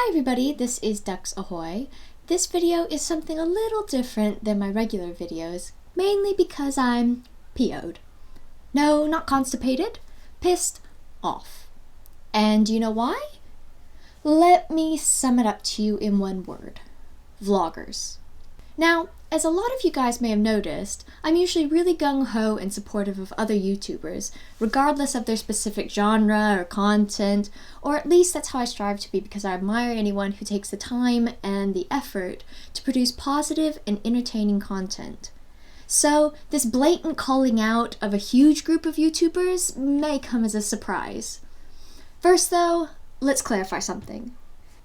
Hi everybody, this is DucksAhoy. This video is something a little different than my regular videos, mainly because I'm PO'd. No, not constipated, pissed off. And you know why? Let me sum it up to you in one word. Vloggers. Now, as a lot of you guys may have noticed, I'm usually really gung-ho and supportive of other YouTubers, regardless of their specific genre or content, or at least that's how I strive to be because I admire anyone who takes the time and the effort to produce positive and entertaining content. So, this blatant calling out of a huge group of YouTubers may come as a surprise. First though, let's clarify something.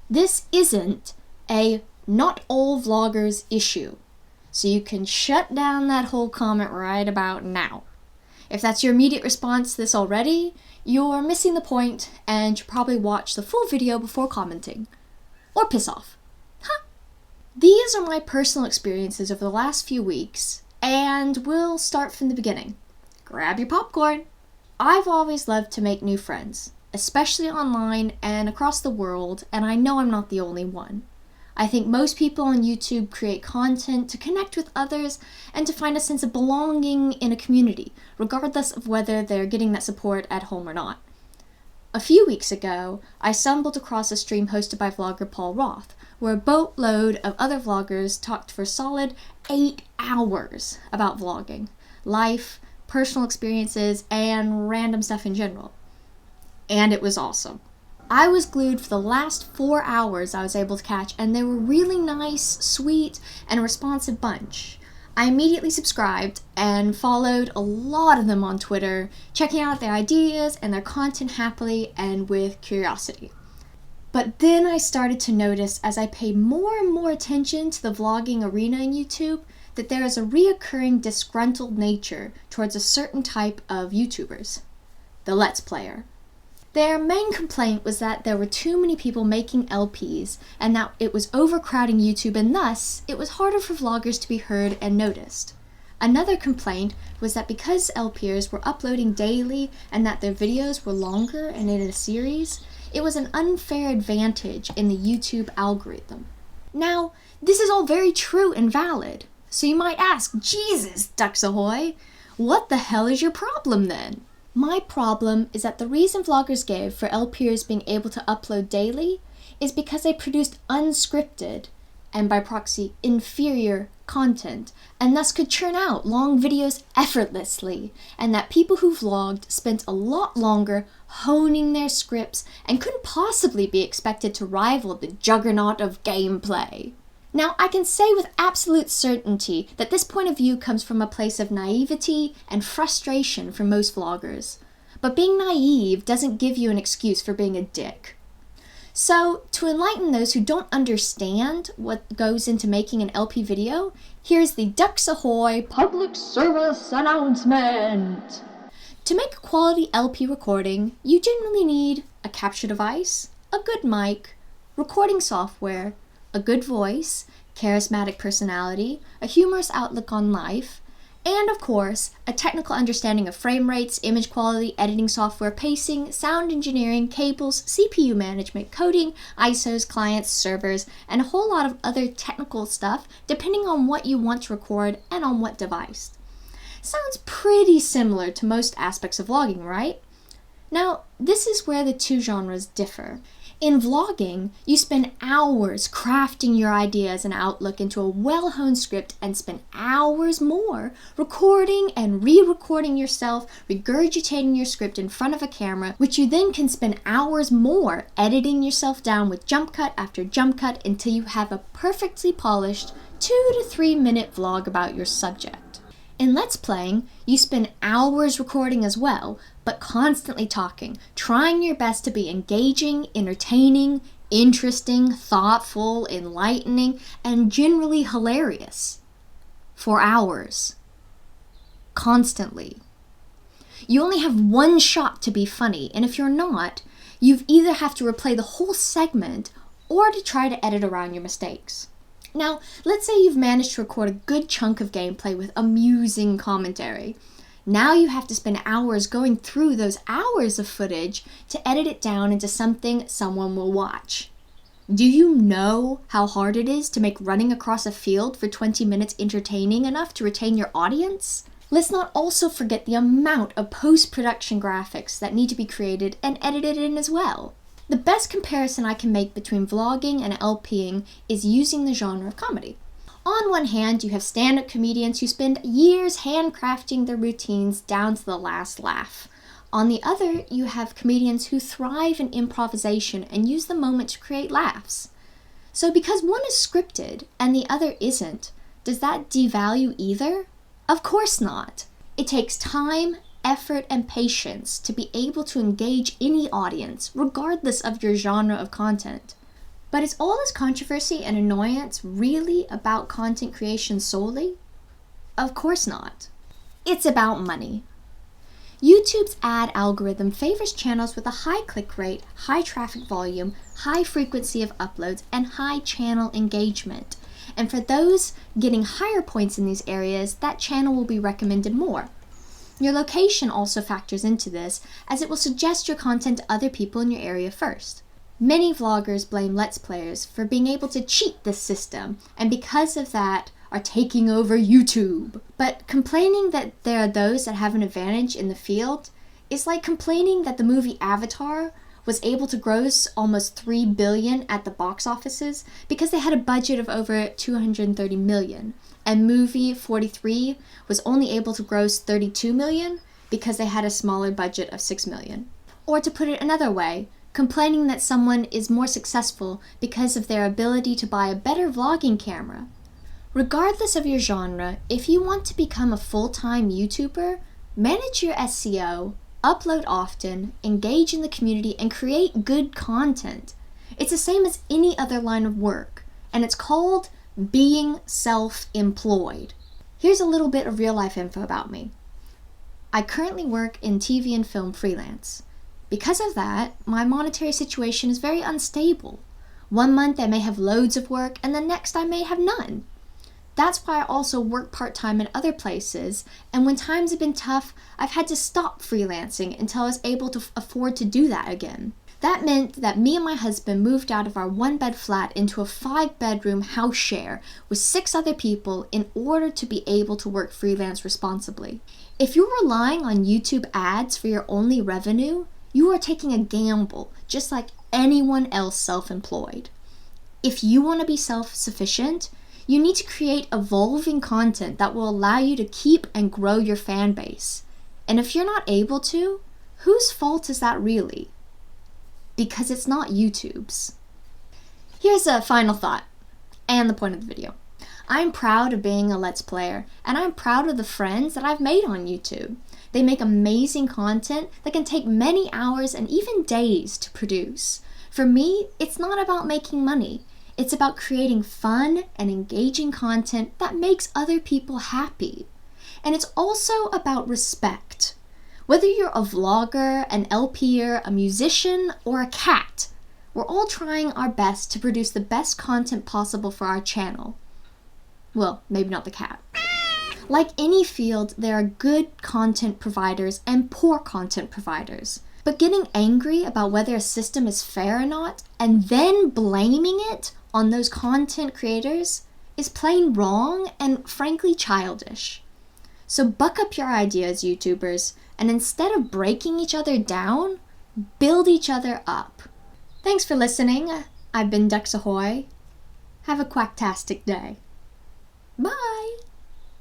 This isn't a not all vloggers issue. So you can shut down that whole comment right about now. If that's your immediate response to this already, you're missing the point and should probably watch the full video before commenting. Or piss off. Huh? These are my personal experiences over the last few weeks, and we'll start from the beginning. Grab your popcorn. I've always loved to make new friends, especially online and across the world, and I know I'm not the only one. I think most people on YouTube create content to connect with others and to find a sense of belonging in a community, regardless of whether they're getting that support at home or not. A few weeks ago, I stumbled across a stream hosted by vlogger Paul Roth, where a boatload of other vloggers talked for a solid 8 hours about vlogging, life, personal experiences, and random stuff in general. And it was awesome. I was glued for the last 4 hours I was able to catch, and they were really nice, sweet, and a responsive bunch. I immediately subscribed and followed a lot of them on Twitter, checking out their ideas and their content happily and with curiosity. But then I started to notice as I paid more and more attention to the vlogging arena in YouTube that there is a reoccurring disgruntled nature towards a certain type of YouTubers, the Let's Player. Their main complaint was that there were too many people making LPs and that it was overcrowding YouTube and thus it was harder for vloggers to be heard and noticed. Another complaint was that because LPers were uploading daily and that their videos were longer and in a series, it was an unfair advantage in the YouTube algorithm. Now, this is all very true and valid, so you might ask, Jesus, DucksAhoy, what the hell is your problem then? My problem is that the reason vloggers gave for LPers being able to upload daily is because they produced unscripted, and by proxy, inferior content, and thus could churn out long videos effortlessly, and that people who vlogged spent a lot longer honing their scripts and couldn't possibly be expected to rival the juggernaut of gameplay. Now, I can say with absolute certainty that this point of view comes from a place of naivety and frustration for most vloggers. But being naive doesn't give you an excuse for being a dick. So, to enlighten those who don't understand what goes into making an LP video, here's the DucksAhoy public service announcement! To make a quality LP recording, you generally need a capture device, a good mic, recording software, a good voice, charismatic personality, a humorous outlook on life, and of course, a technical understanding of frame rates, image quality, editing software, pacing, sound engineering, cables, CPU management, coding, ISOs, clients, servers, and a whole lot of other technical stuff depending on what you want to record and on what device. Sounds pretty similar to most aspects of vlogging, right? Now, this is where the two genres differ. In vlogging, you spend hours crafting your ideas and outlook into a well-honed script and spend hours more recording and re-recording yourself, regurgitating your script in front of a camera, which you then can spend hours more editing yourself down with jump cut after jump cut until you have a perfectly polished 2 to 3 minute vlog about your subject. In Let's Playing, you spend hours recording as well, but constantly talking, trying your best to be engaging, entertaining, interesting, thoughtful, enlightening, and generally hilarious. For hours. Constantly. You only have one shot to be funny, and if you're not, you either have to replay the whole segment or to try to edit around your mistakes. Now, let's say you've managed to record a good chunk of gameplay with amusing commentary. Now you have to spend hours going through those hours of footage to edit it down into something someone will watch. Do you know how hard it is to make running across a field for 20 minutes entertaining enough to retain your audience? Let's not also forget the amount of post-production graphics that need to be created and edited in as well. The best comparison I can make between vlogging and LPing is using the genre of comedy. On one hand, you have stand-up comedians who spend years handcrafting their routines down to the last laugh. On the other, you have comedians who thrive in improvisation and use the moment to create laughs. So because one is scripted and the other isn't, does that devalue either? Of course not. It takes time, effort, and patience to be able to engage any audience, regardless of your genre of content. But is all this controversy and annoyance really about content creation solely? Of course not. It's about money. YouTube's ad algorithm favors channels with a high click rate, high traffic volume, high frequency of uploads, and high channel engagement. And for those getting higher points in these areas, that channel will be recommended more. Your location also factors into this, as it will suggest your content to other people in your area first. Many vloggers blame Let's Players for being able to cheat this system, and because of that, are taking over YouTube. But complaining that there are those that have an advantage in the field is like complaining that the movie Avatar was able to gross almost $3 billion at the box offices because they had a budget of over $230 million, and movie 43 was only able to gross $32 million because they had a smaller budget of $6 million. Or to put it another way, complaining that someone is more successful because of their ability to buy a better vlogging camera. Regardless of your genre, if you want to become a full-time YouTuber, manage your SEO, upload often, engage in the community, and create good content. It's the same as any other line of work, and it's called being self-employed. Here's a little bit of real-life info about me. I currently work in TV and film freelance. Because of that, my monetary situation is very unstable. One month I may have loads of work, and the next I may have none. That's why I also work part-time in other places, and when times have been tough, I've had to stop freelancing until I was able to afford to do that again. That meant that me and my husband moved out of our one-bed flat into a 5-bedroom house share with 6 other people in order to be able to work freelance responsibly. If you're relying on YouTube ads for your only revenue, you are taking a gamble, just like anyone else self-employed. If you want to be self-sufficient, you need to create evolving content that will allow you to keep and grow your fan base. And if you're not able to, whose fault is that really? Because it's not YouTube's. Here's a final thought, and the point of the video. I'm proud of being a Let's Player, and I'm proud of the friends that I've made on YouTube. They make amazing content that can take many hours and even days to produce. For me, it's not about making money. It's about creating fun and engaging content that makes other people happy. And it's also about respect. Whether you're a vlogger, an LPer, a musician, or a cat, we're all trying our best to produce the best content possible for our channel. Well, maybe not the cat. Like any field, there are good content providers and poor content providers. But getting angry about whether a system is fair or not, and then blaming it on those content creators, is plain wrong and frankly childish. So buck up your ideas, YouTubers, and instead of breaking each other down, build each other up. Thanks for listening. I've been DucksAhoy. Have a quacktastic day.